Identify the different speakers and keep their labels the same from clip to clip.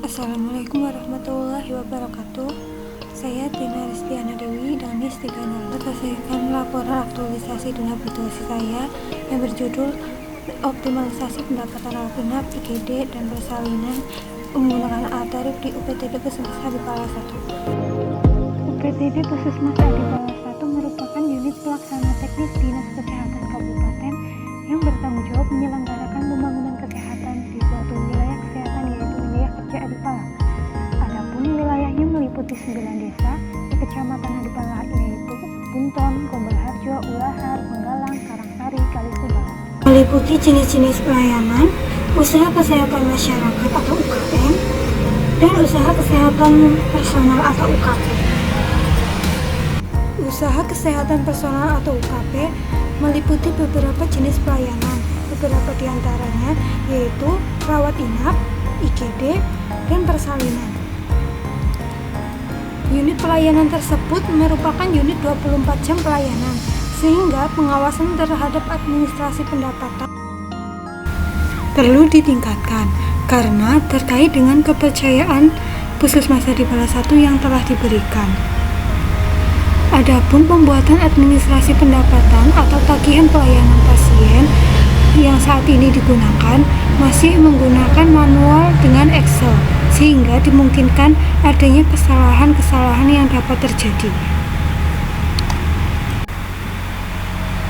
Speaker 1: Assalamualaikum warahmatullahi wabarakatuh. Saya Tina Ristiana Dewi dan NIS 304 selesaikan laporan aktualisasi dunia virtualisasi saya yang berjudul Optimalisasi Pendapatan Rawat Inap, IGD, dan Persalinan menggunakan tarif di UPTD Puskesmas Adipala 1. UPTD Puskesmas Adipala 1 merupakan unit pelaksana teknis Dinas Kesehatan Kabupaten yang bertanggung jawab menyelenggarakan pembangunan kesehatan di suatu wilayah kesehatan, yaitu wilayah kerja Adipala. Adapun wilayahnya meliputi 9 desa di Kecamatan Adipala, yaitu Bunton, Kombalharjo, Ulahar, Menggalang, Karangsari, Kalisubara. Meliputi jenis-jenis pelayanan, usaha kesehatan masyarakat atau UKM, dan usaha kesehatan personal atau UKP. Usaha kesehatan personal atau UKP meliputi beberapa jenis pelayanan, beberapa diantaranya yaitu rawat inap, IGD, dan persalinan. Unit pelayanan tersebut merupakan unit 24 jam pelayanan, sehingga pengawasan terhadap administrasi pendapatan perlu ditingkatkan karena terkait dengan kepercayaan Puskesmas Adipala 1 yang telah diberikan. Adapun pembuatan administrasi pendapatan atau tagihan pelayanan pasien yang saat ini digunakan masih menggunakan manual dengan Excel, sehingga dimungkinkan adanya kesalahan-kesalahan yang dapat terjadi.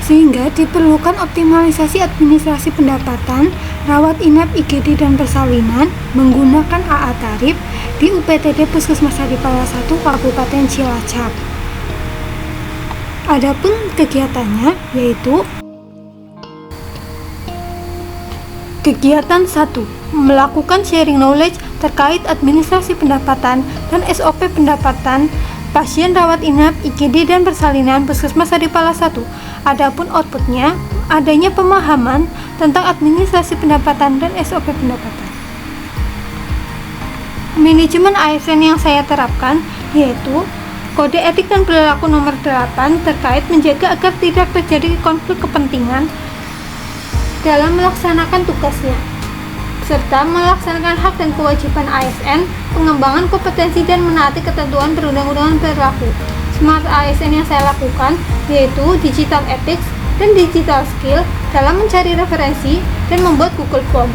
Speaker 1: Sehingga diperlukan optimalisasi administrasi pendapatan, rawat inap, IGD, dan persalinan menggunakan AA tarif di UPTD Puskesmas Adipala 1 Kabupaten Cilacap. Adapun kegiatannya yaitu kegiatan 1. Melakukan sharing knowledge terkait administrasi pendapatan dan SOP pendapatan pasien rawat inap, IGD, dan persalinan Puskesmas Adipala 1. Adapun outputnya adanya pemahaman tentang administrasi pendapatan dan SOP pendapatan. Manajemen ASN yang saya terapkan yaitu Kode Etik dan Perilaku nomor 8 terkait menjaga agar tidak terjadi konflik kepentingan dalam melaksanakan tugasnya, serta melaksanakan hak dan kewajiban ASN, pengembangan kompetensi dan menaati ketentuan perundang-undangan berlaku. Smart ASN yang saya lakukan yaitu Digital Ethics dan Digital Skill dalam mencari referensi dan membuat Google Form.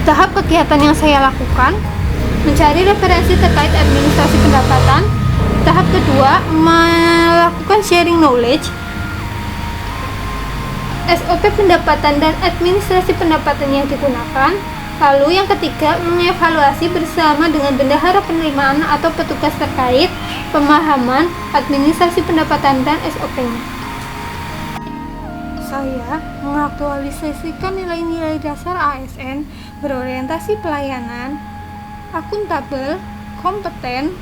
Speaker 1: Tahap kegiatan yang saya lakukan mencari referensi terkait administrasi pendapatan. Tahap kedua, melakukan sharing knowledge, SOP pendapatan dan administrasi pendapatan yang digunakan. Lalu yang ketiga, mengevaluasi bersama dengan bendahara penerimaan atau petugas terkait pemahaman administrasi pendapatan dan SOP-nya. Saya mengaktualisasikan nilai-nilai dasar ASN berorientasi pelayanan, akuntabel, kompeten,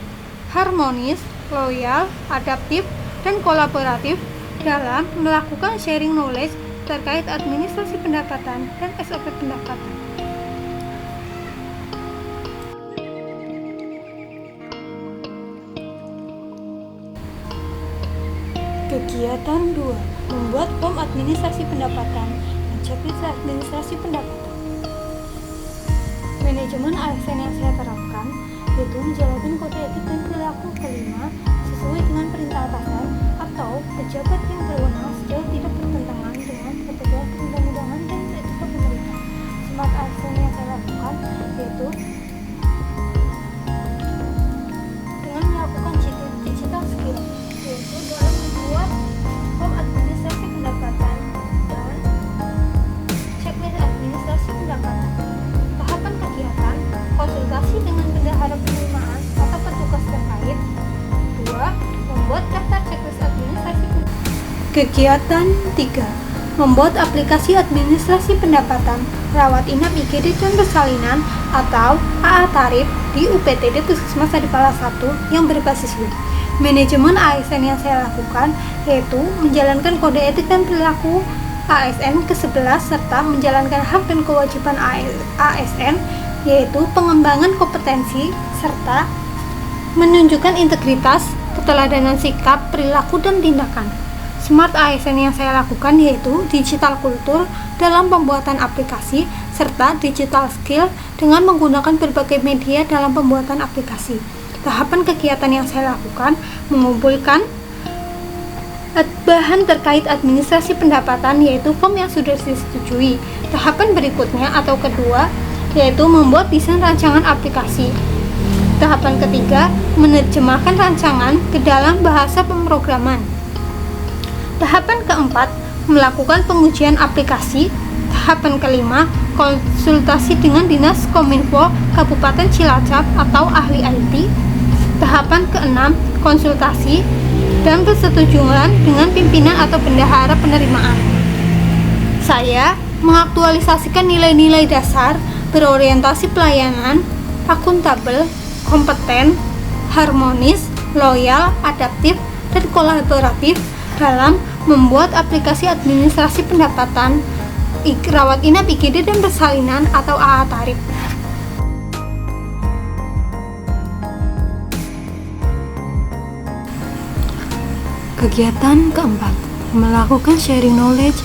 Speaker 1: harmonis, loyal, adaptif, dan kolaboratif dalam melakukan sharing knowledge terkait administrasi pendapatan dan SOP pendapatan. Kegiatan 2. Membuat form administrasi pendapatan dan checklist administrasi pendapatan. Manajemen ASN yang saya terapkan yaitu menjalankan kode etik dan perilaku kelima sesuai dengan perintah atasan atau pejabat yang berwenang sejauh tidak bertentangan dengan ketentuan perundang-undangan dan etika pemerintah. Smart ASN yang saya lakukan yaitu dengan melakukan digital skill, yaitu dalam membuat form administrasi pendapatan dan checklist administrasi pendapatan. Tahapan kegiatan konsultasi dengan bendahara penerimaan atau petugas terkait. 2. Membuat daftar checklist administrasi pendapatan. Kegiatan 3. Membuat aplikasi administrasi pendapatan, rawat inap, IGD, dan persalinan atau AA tarif di UPTD Puskesmas Adipala 1 yang berbasis web. Manajemen ASN yang saya lakukan yaitu menjalankan kode etik dan perilaku ASN ke-11 serta menjalankan hak dan kewajiban ASN yaitu pengembangan kompetensi serta menunjukkan integritas, keteladanan sikap, perilaku, dan tindakan. Smart ASN yang saya lakukan yaitu digital kultur dalam pembuatan aplikasi serta digital skill dengan menggunakan berbagai media dalam pembuatan aplikasi. Tahapan kegiatan yang saya lakukan mengumpulkan bahan terkait administrasi pendapatan, yaitu form yang sudah disetujui. Tahapan berikutnya atau kedua yaitu membuat desain rancangan aplikasi. Tahapan ketiga, menerjemahkan rancangan ke dalam bahasa pemrograman. Tahapan keempat, melakukan pengujian aplikasi. Tahapan kelima, konsultasi dengan Dinas Kominfo Kabupaten Cilacap atau ahli IT. Tahapan keenam, konsultasi dan persetujuan dengan pimpinan atau bendahara penerimaan. Saya mengaktualisasikan nilai-nilai dasar berorientasi pelayanan, akuntabel, kompeten, harmonis, loyal, adaptif, dan kolaboratif dalam membuat aplikasi administrasi pendapatan, rawat inap IGD dan persalinan atau AA Tarif. Kegiatan keempat, melakukan sharing knowledge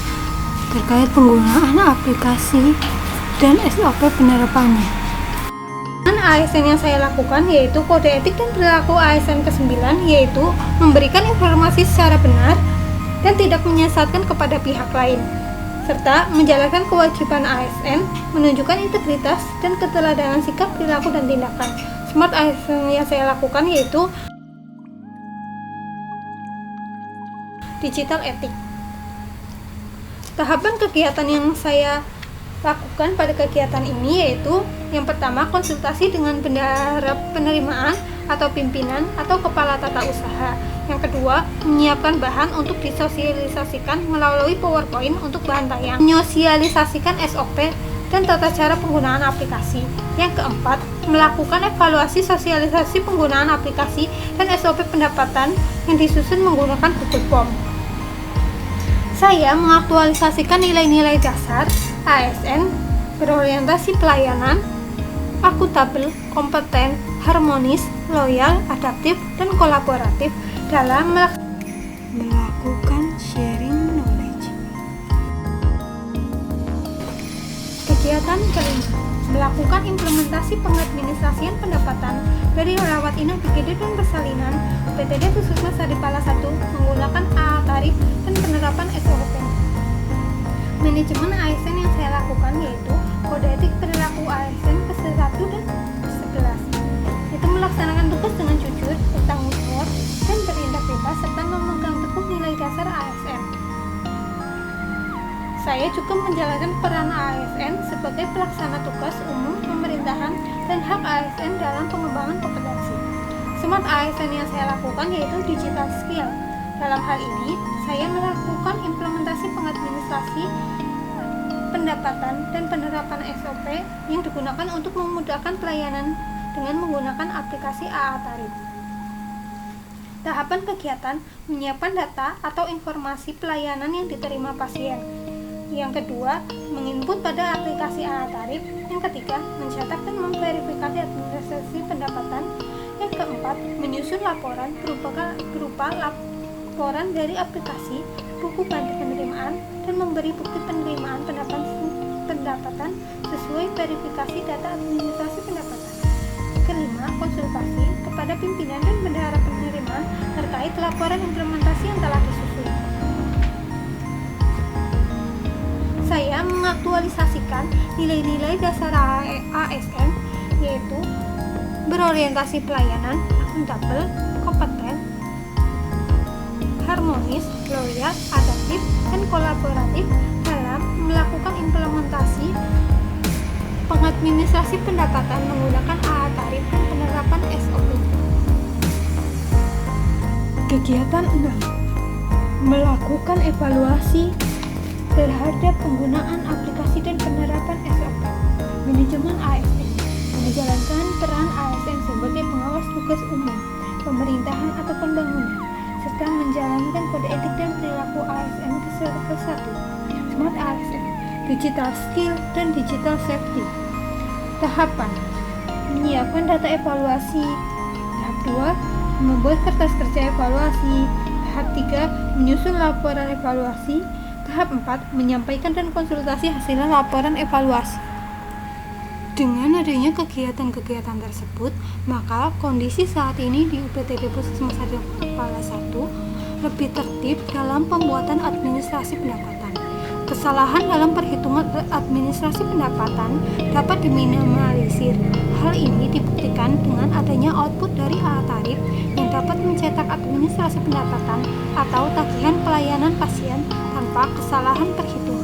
Speaker 1: terkait penggunaan aplikasi dan SOP penerapannya. ASN yang saya lakukan yaitu kode etik dan perilaku ASN ke-9, yaitu memberikan informasi secara benar dan tidak menyesatkan kepada pihak lain, serta menjalankan kewajiban ASN menunjukkan integritas dan keteladanan sikap, perilaku, dan tindakan. Smart ASN yang saya lakukan yaitu digital etik. Tahapan kegiatan yang saya lakukan pada kegiatan ini yaitu yang pertama, konsultasi dengan bendahara penerimaan atau pimpinan atau kepala tata usaha. Yang kedua, menyiapkan bahan untuk disosialisasikan melalui PowerPoint untuk bahan tayang, menyosialisasikan SOP dan tata cara penggunaan aplikasi. Yang keempat, melakukan evaluasi sosialisasi penggunaan aplikasi dan SOP pendapatan yang disusun menggunakan Google Form. Saya mengaktualisasikan nilai-nilai dasar ASN berorientasi pelayanan, akuntabel, kompeten, harmonis, loyal, adaptif, dan kolaboratif dalam melakukan sharing knowledge. Kegiatan kelima, melakukan implementasi pengadministrasian pendapatan dari rawat inap IGD dan persalinan PTD Puskesmas Saripala 1 menggunakan AA Tarif dan penerapan SOP. Manajemen ASN yang saya lakukan yaitu kode etik perilaku ASN ke-1 dan ke-11, yaitu melaksanakan tugas dengan jujur, bertanggung jawab, dan berindak bebas serta memegang teguh nilai dasar ASN. Saya juga menjalankan peran ASN sebagai pelaksana tugas umum pemerintahan dan hak ASN dalam pengembangan kompetensi. Smart ASN yang saya lakukan yaitu digital skill. Dalam hal ini, saya melakukan implementasi pengadministrasi pendapatan dan penerapan SOP yang digunakan untuk memudahkan pelayanan dengan menggunakan aplikasi AA Tarif. Tahapan kegiatan, menyiapkan data atau informasi pelayanan yang diterima pasien. Yang kedua, menginput pada aplikasi AA Tarif. Yang ketiga, mencetak dan memverifikasi administrasi pendapatan. Yang keempat, menyusun laporan berupa laporan dari aplikasi, buku bantu penerimaan, dan memberi bukti penerimaan pendapatan sesuai verifikasi data administrasi pendapatan. Kelima, konsultasi kepada pimpinan dan bendahara penerimaan terkait laporan implementasi yang telah disusun. Saya mengaktualisasikan nilai-nilai dasar ASN yaitu berorientasi pelayanan, akuntabel, kompeten, harmonis, loyal, adaptif, dan kolaboratif dalam melakukan implementasi pengadministrasi pendapatan menggunakan AA Tarif dan penerapan SOP. Kegiatan 6, melakukan evaluasi terhadap penggunaan aplikasi dan penerapan SOP. Manajemen ASN menjalankan peran ASN sebagai pengawas tugas umum, pemerintahan atau pembangunan, serta menjalankan kode etik dan perilaku ASN ke-1, Smart ASN, digital skill, dan digital safety. Tahapan, menyiapkan data evaluasi. Tahap 2, membuat kertas kerja evaluasi. Tahap 3, menyusun laporan evaluasi. Tahap 4, menyampaikan dan konsultasi hasil laporan evaluasi.
Speaker 2: Dengan adanya kegiatan-kegiatan tersebut, maka kondisi saat ini di UPTD Puskesmas Kepala 1 lebih tertib dalam pembuatan administrasi pendapatan. Kesalahan dalam perhitungan administrasi pendapatan dapat diminimalisir. Hal ini dibuktikan dengan adanya output dari A-Tarif yang dapat mencetak administrasi pendapatan atau tagihan pelayanan pasien tanpa kesalahan perhitungan.